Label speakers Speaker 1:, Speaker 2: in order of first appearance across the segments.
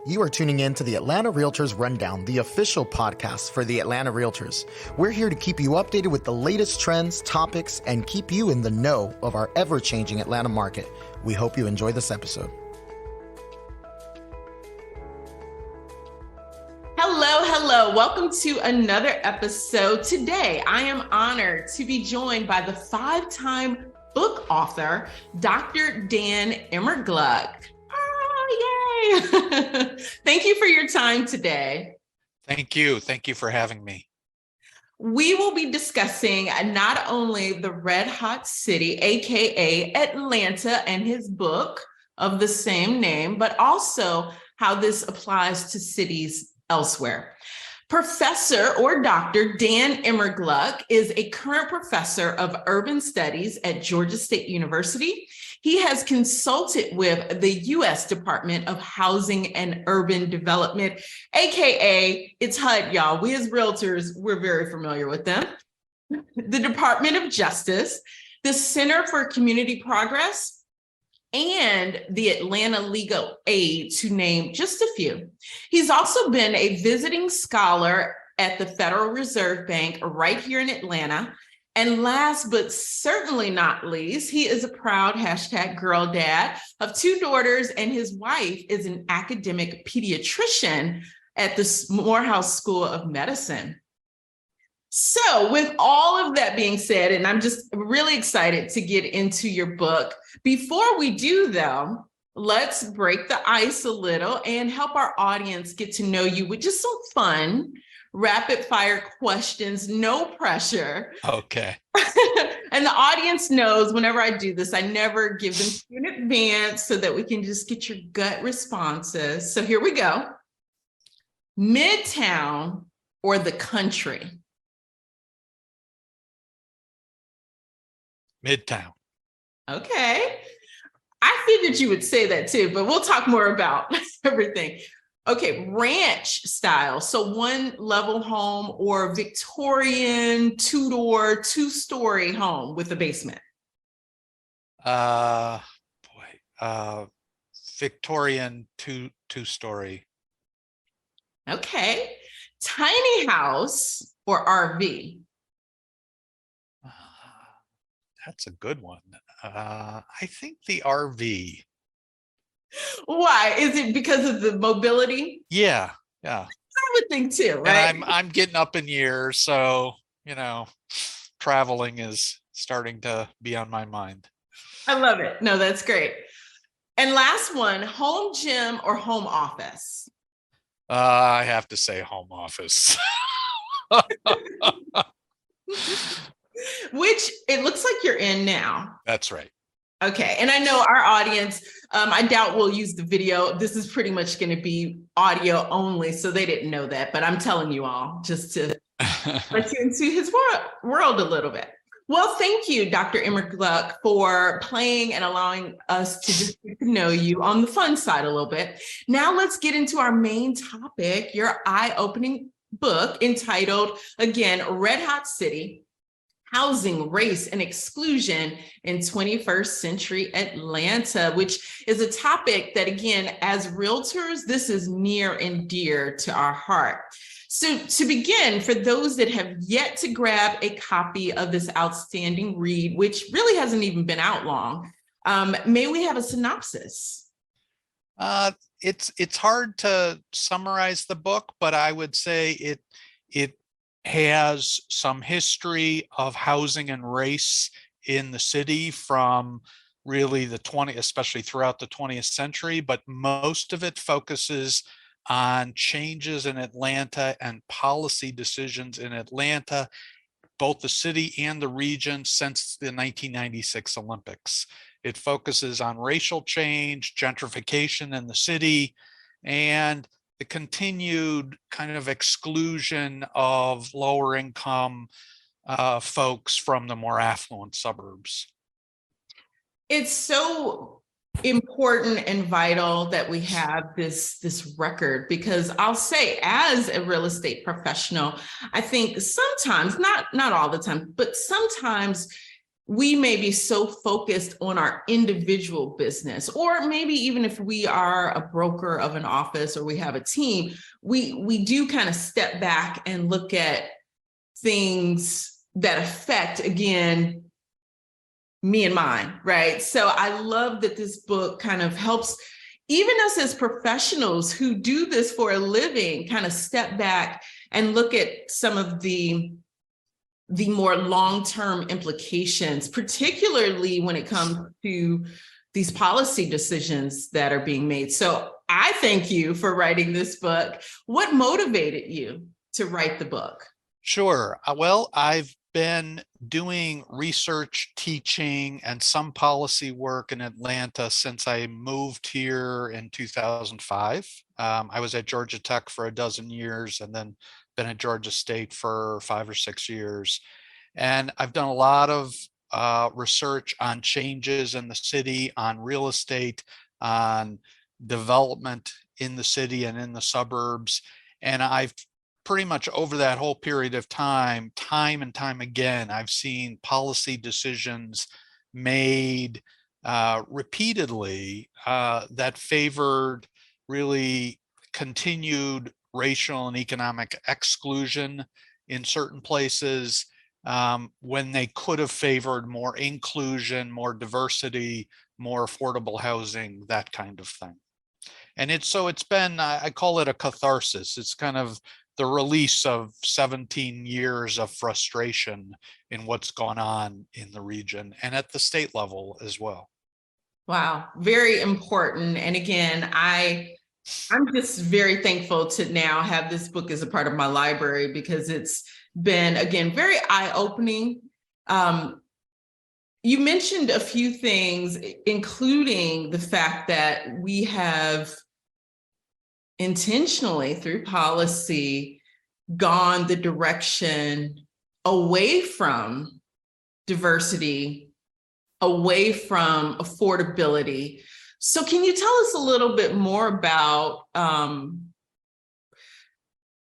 Speaker 1: You are tuning in to the Atlanta Realtors Rundown, the official podcast for the Atlanta Realtors. We're here to keep you updated with the latest trends, topics, and keep you in the know of our ever-changing Atlanta market. We hope you enjoy this episode.
Speaker 2: Hello. Welcome to another episode. Today, I am honored to be joined by the 5-time book author, Dr. Dan Immergluck. Yay! Thank you for your time today.
Speaker 3: Thank you. Thank you for having me.
Speaker 2: We will be discussing not only the red hot city, aka Atlanta, and his book of the same name, but also how this applies to cities elsewhere. Professor or Dr. Dan Immergluck is a current professor of urban studies at Georgia State University. He has consulted with the U.S. Department of Housing and Urban Development, aka it's HUD, y'all. We as realtors, we're very familiar with them. The Department of Justice, the Center for Community Progress, and the Atlanta Legal Aid, to name just a few. He's also been a visiting scholar at the Federal Reserve Bank right here in Atlanta. And last but certainly not least, he is a proud #girl dad of 2 daughters, and his wife is an academic pediatrician at the Morehouse School of Medicine. So with all of that being said, and I'm just really excited to get into your book. Before we do, though, let's break the ice a little and help our audience get to know you with just some fun, rapid fire questions, no pressure.
Speaker 3: Okay.
Speaker 2: And the audience knows whenever I do this, I never give them in advance so that we can just get your gut responses. So here we go. Midtown or the country?
Speaker 3: Midtown.
Speaker 2: Okay. I figured you would say that too, but we'll talk more about everything. Okay, ranch style. So 1-level home or Victorian 2-door, 2-story home with a basement.
Speaker 3: Victorian two-story.
Speaker 2: Okay. Tiny house or RV?
Speaker 3: That's a good one. I think the RV.
Speaker 2: Why? Is it because of the mobility?
Speaker 3: Yeah.
Speaker 2: I would think too, right?
Speaker 3: And I'm getting up in years, so traveling is starting to be on my mind.
Speaker 2: I love it. No, that's great. And last one, home gym or home office?
Speaker 3: I have to say home office.
Speaker 2: Which it looks like you're in now.
Speaker 3: That's right.
Speaker 2: Okay. And I know our audience, I doubt we'll use the video. This is pretty much going to be audio only. So they didn't know that, but I'm telling you all just to let you into his world a little bit. Well, thank you, Dr. Immergluck, for playing and allowing us to just get to know you on the fun side a little bit. Now let's get into our main topic, your eye-opening book entitled, again, Red Hot City: Housing, Race, and Exclusion in 21st Century Atlanta, which is a topic that, again, as realtors, this is near and dear to our heart. So to begin, for those that have yet to grab a copy of this outstanding read, which really hasn't even been out long, may we have a synopsis?
Speaker 3: It's hard to summarize the book, but I would say it has some history of housing and race in the city from really especially throughout the 20th century, but most of it focuses on changes in Atlanta and policy decisions in Atlanta, both the city and the region, since the 1996 Olympics. It focuses on racial change, gentrification in the city, and the continued kind of exclusion of lower income folks from the more affluent suburbs.
Speaker 2: It's so important and vital that we have this record, because I'll say, as a real estate professional, I think sometimes, not all the time, but sometimes we may be so focused on our individual business, or maybe even if we are a broker of an office or we have a team, we do kind of step back and look at things that affect, again, me and mine, right? So I love that this book kind of helps even us as professionals who do this for a living kind of step back and look at some of the more long-term implications, particularly when it comes to these policy decisions that are being made. So I thank you for writing this book. What motivated you to write the book?
Speaker 3: Sure. Well, I've been doing research, teaching, and some policy work in Atlanta since I moved here in 2005. I was at Georgia Tech for a dozen years and then been at Georgia State for 5 or 6 years. And I've done a lot of research on changes in the city, on real estate, on development in the city and in the suburbs. And I've pretty much over that whole period of time and time again, I've seen policy decisions made repeatedly that favored really continued racial and economic exclusion in certain places, when they could have favored more inclusion, more diversity, more affordable housing, that kind of thing. And it's been, I call it a catharsis. It's kind of the release of 17 years of frustration in what's gone on in the region and at the state level as well.
Speaker 2: Wow, very important. And again, I'm just very thankful to now have this book as a part of my library, because it's been, again, very eye-opening. You mentioned a few things, including the fact that we have intentionally, through policy, gone the direction away from diversity, away from affordability. So can you tell us a little bit more about,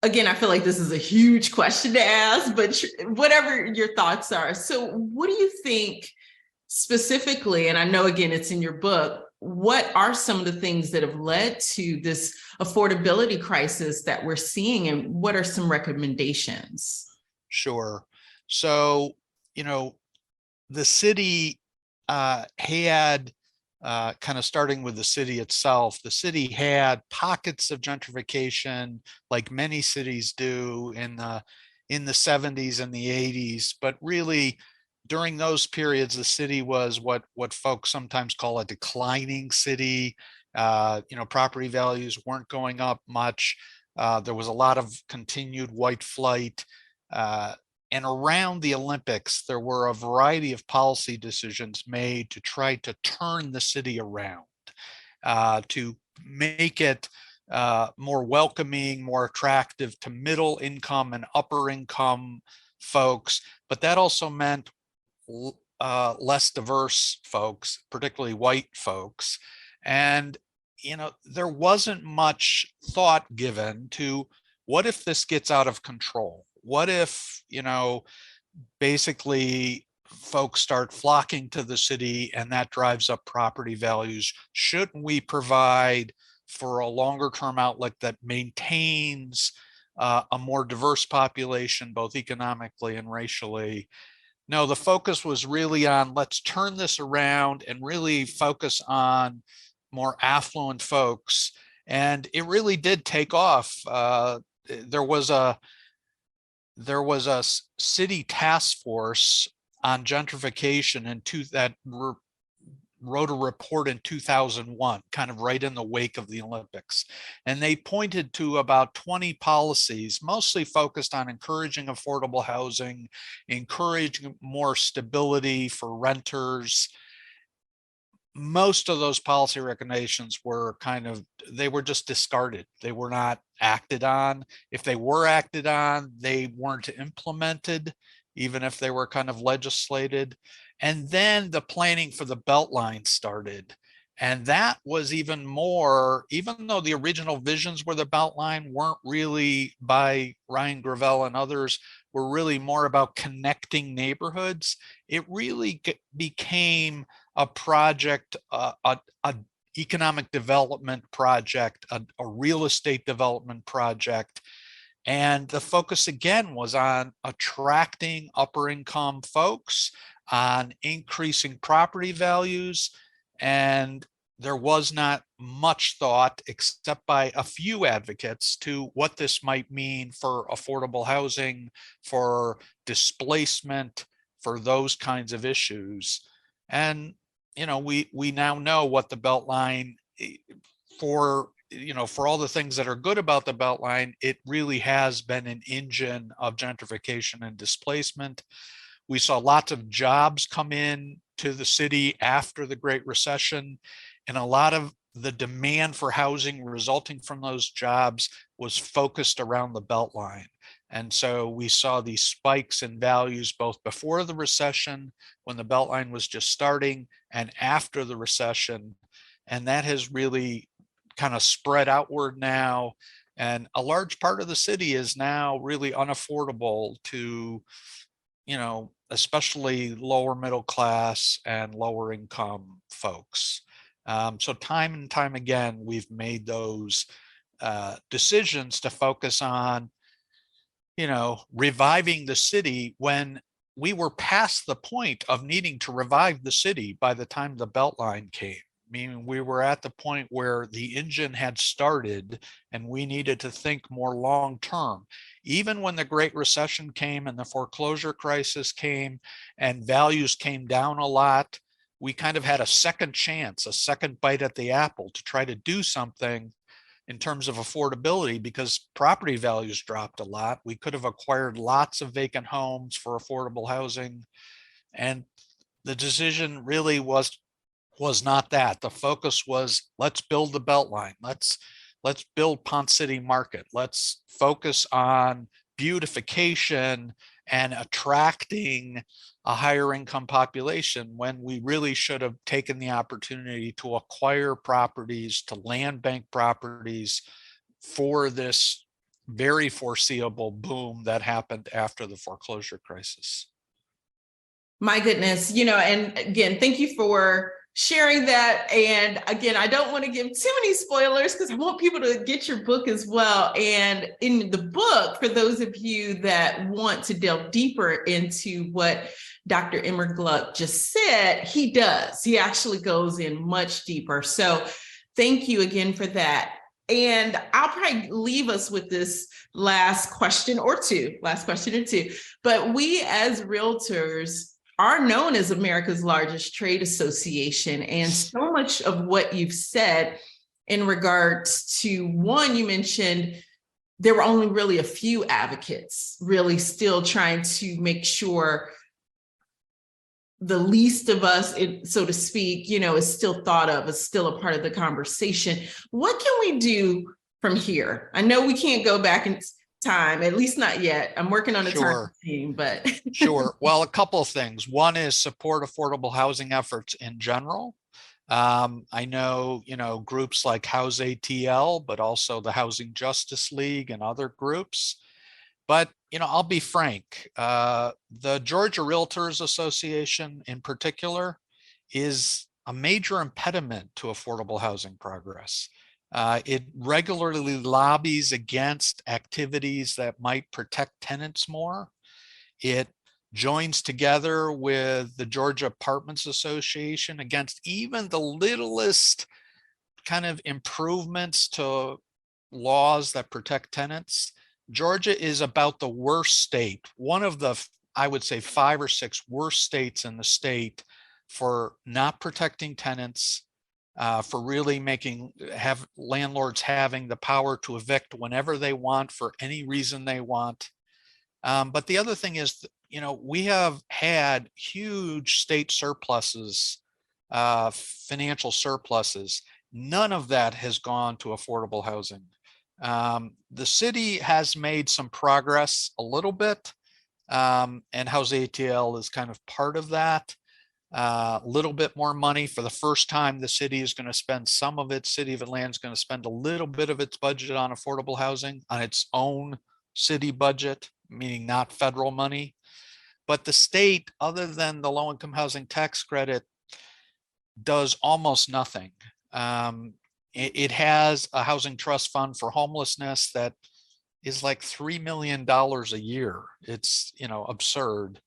Speaker 2: again, I feel like this is a huge question to ask, but whatever your thoughts are. So what do you think specifically, and I know, again, it's in your book, what are some of the things that have led to this affordability crisis that we're seeing, and what are some recommendations?
Speaker 3: Sure. So, the city had, kind of starting with the city itself, the city had pockets of gentrification like many cities do in the 70s and the 80s, but really during those periods, the city was what folks sometimes call a declining city. Property values weren't going up much. There was a lot of continued white flight. And around the Olympics, there were a variety of policy decisions made to try to turn the city around, to make it more welcoming, more attractive to middle income and upper income folks. But that also meant less diverse folks, particularly white folks. And, there wasn't much thought given to what if this gets out of control? What if, basically folks start flocking to the city and that drives up property values? Shouldn't we provide for a longer term outlook that maintains a more diverse population, both economically and racially? No, the focus was really on let's turn this around and really focus on more affluent folks. And it really did take off. There was a city task force on gentrification that wrote a report in 2001, kind of right in the wake of the Olympics. And they pointed to about 20 policies, mostly focused on encouraging affordable housing, encouraging more stability for renters. Most of those policy recommendations were they were just discarded. They were not acted on. If they were acted on, they weren't implemented, even if they were kind of legislated. And then the planning for the Beltline started. And that was even more, even though the original visions were the Beltline weren't really by Ryan Gravel and others, were really more about connecting neighborhoods, it really became a project, a economic development project, a real estate development project. And the focus again was on attracting upper income folks, on increasing property values. And there was not much thought, except by a few advocates, to what this might mean for affordable housing, for displacement, for those kinds of issues. And we now know what the Beltline, for for all the things that are good about the Beltline, it really has been an engine of gentrification and displacement. We saw lots of jobs come in to the city after the Great Recession, and a lot of the demand for housing resulting from those jobs was focused around the Beltline. And so we saw these spikes in values both before the recession, when the Beltline was just starting, and after the recession. And that has really kind of spread outward now. And a large part of the city is now really unaffordable to, especially lower middle class and lower income folks. So time and time again, we've made those decisions to focus on, reviving the city when we were past the point of needing to revive the city by the time the Beltline came. Meaning we were at the point where the engine had started and we needed to think more long term. Even when the Great Recession came and the foreclosure crisis came and values came down a lot, we kind of had a second chance, a second bite at the apple to try to do something in terms of affordability, because property values dropped a lot. We could have acquired lots of vacant homes for affordable housing. And the decision really was not that. The focus was, let's build the Beltline. Let's build Ponce City Market. Let's focus on beautification and attracting a higher income population, when we really should have taken the opportunity to acquire properties, to land bank properties for this very foreseeable boom that happened after the foreclosure crisis.
Speaker 2: My goodness, and again, thank you for sharing that. And again, I don't want to give too many spoilers because I want people to get your book as well. And in the book, for those of you that want to delve deeper into what Dr. Immergluck just said, he does. He actually goes in much deeper. So thank you again for that. And I'll probably leave us with this last question or two. But we as realtors are known as America's largest trade association. And so much of what you've said in regards to, one, you mentioned there were only really a few advocates really still trying to make sure the least of us, so to speak, is still thought of, is still a part of the conversation. What can we do from here? I know we can't go back in time, at least not yet. I'm working on a time team, but
Speaker 3: Sure. Well, a couple of things. One is support affordable housing efforts in general. I know, groups like House ATL, but also the Housing Justice League and other groups. But, I'll be frank, the Georgia Realtors Association in particular is a major impediment to affordable housing progress. It regularly lobbies against activities that might protect tenants more. It joins together with the Georgia Apartments Association against even the littlest kind of improvements to laws that protect tenants. Georgia is about the worst state, one of the, I would say, 5 or 6 worst states in the state for not protecting tenants, for really have landlords having the power to evict whenever they want for any reason they want. But the other thing is, we have had huge state surpluses, financial surpluses. None of that has gone to affordable housing. The city has made some progress a little bit, and House ATL is kind of part of that. A little bit more money. For the first time, the city is going to spend some of its, City of Atlanta is going to spend a little bit of its budget on affordable housing on its own city budget, meaning not federal money. But the state, other than the low-income housing tax credit, does almost nothing. It has a housing trust fund for homelessness that is like $3 million a year. It's, absurd.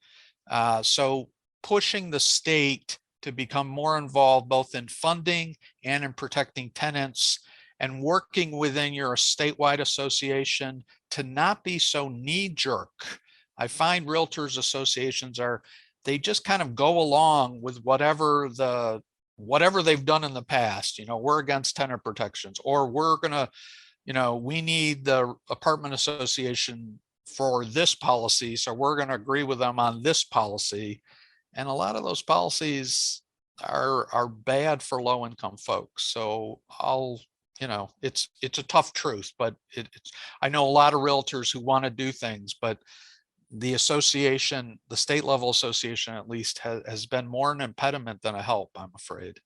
Speaker 3: So pushing the state to become more involved both in funding and in protecting tenants, and working within your statewide association to not be so knee-jerk. I find realtors associations they just kind of go along with whatever they've done in the past. We're against tenant protections, or we're gonna, we need the apartment association for this policy, so we're going to agree with them on this policy. And a lot of those policies are bad for low income folks. So it's a tough truth, but I know a lot of realtors who want to do things, but the association, the state level association at least, has been more an impediment than a help, I'm afraid.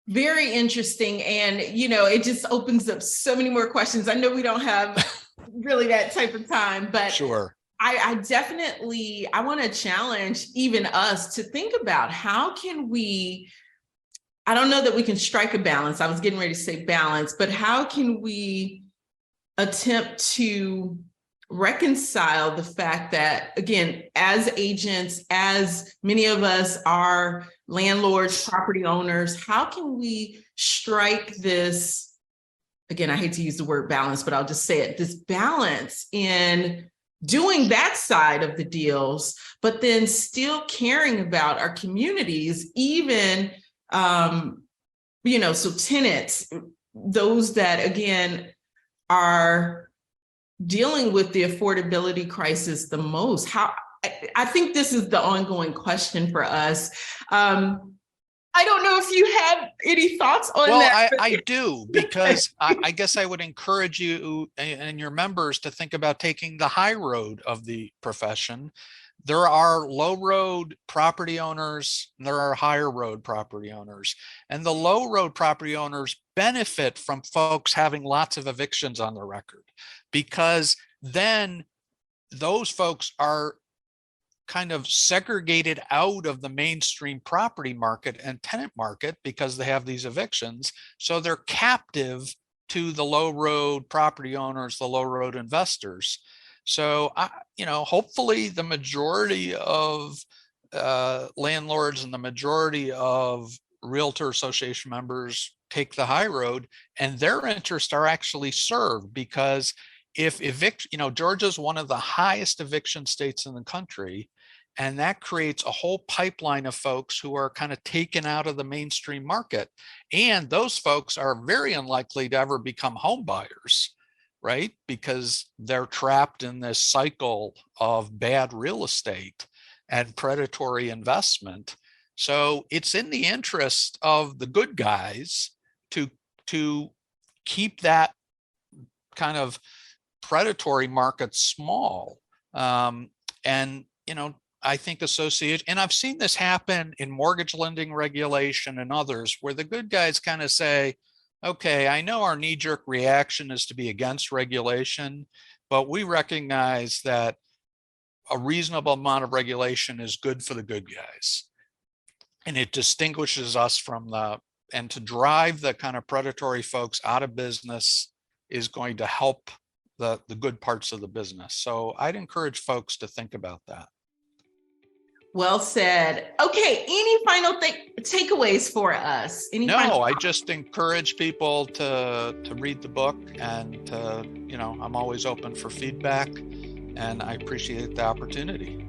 Speaker 2: Very interesting. And, it just opens up so many more questions. I know we don't have really that type of time, but
Speaker 3: sure.
Speaker 2: I definitely, I want to challenge even us to think about how can we, I don't know that we can strike a balance. I was getting ready to say balance, but how can we attempt to reconcile the fact that, again, as agents, as many of us are landlords, property owners, how can we strike this, again, I hate to use the word balance, but I'll just say it, this balance in doing that side of the deals, but then still caring about our communities, even, so tenants, those that, again, are dealing with the affordability crisis the most. I think this is the ongoing question for us. I don't know if you have any thoughts on that.
Speaker 3: Well, I do, because I guess I would encourage you and your members to think about taking the high road of the profession. There are low road property owners, and there are higher road property owners. And the low road property owners benefit from folks having lots of evictions on their record, because then those folks are kind of segregated out of the mainstream property market and tenant market because they have these evictions. So they're captive to the low road property owners, the low road investors. So, hopefully the majority of landlords and the majority of realtor association members take the high road, and their interests are actually served, because if Georgia's one of the highest eviction states in the country, and that creates a whole pipeline of folks who are kind of taken out of the mainstream market. And those folks are very unlikely to ever become home buyers, right? Because they're trapped in this cycle of bad real estate and predatory investment. So it's in the interest of the good guys to keep that kind of predatory market small. I think and I've seen this happen in mortgage lending regulation and others, where the good guys kind of say, okay, I know our knee-jerk reaction is to be against regulation, but we recognize that a reasonable amount of regulation is good for the good guys. And it distinguishes us and to drive the kind of predatory folks out of business is going to help the good parts of the business. So I'd encourage folks to think about that.
Speaker 2: Well said. Okay, any final takeaways for us?
Speaker 3: I just encourage people to read the book, and I'm always open for feedback, and I appreciate the opportunity.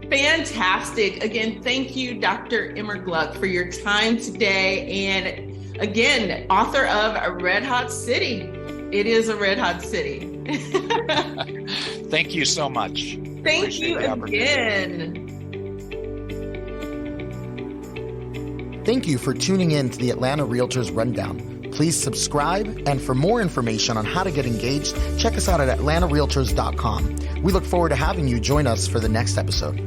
Speaker 2: Fantastic. Again, thank you, Dr. Immergluck, for your time today. And again, author of A Red Hot City. It is a red hot city.
Speaker 3: Thank you so much.
Speaker 2: Thank you again.
Speaker 1: Thank you for tuning in to the Atlanta Realtors Rundown. Please subscribe, and for more information on how to get engaged, check us out at atlantarealtors.com. We look forward to having you join us for the next episode.